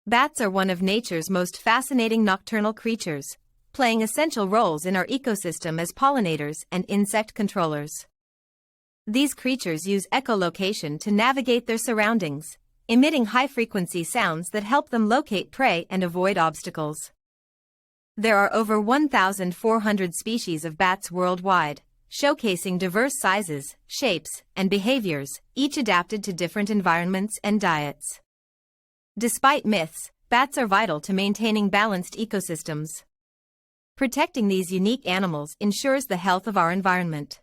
Bats are one of nature's most fascinating nocturnal creatures, playing essential roles in our ecosystem as pollinators and insect controllers. These creatures use echolocation to navigate their surroundings, emitting high-frequency sounds that help them locate prey and avoid obstacles. There are over 1,400 species of bats worldwide, showcasing diverse sizes, shapes, and behaviors, each adapted to different environments and diets. Despite myths, bats are vital to maintaining balanced ecosystems. Protecting these unique animals ensures the health of our environment.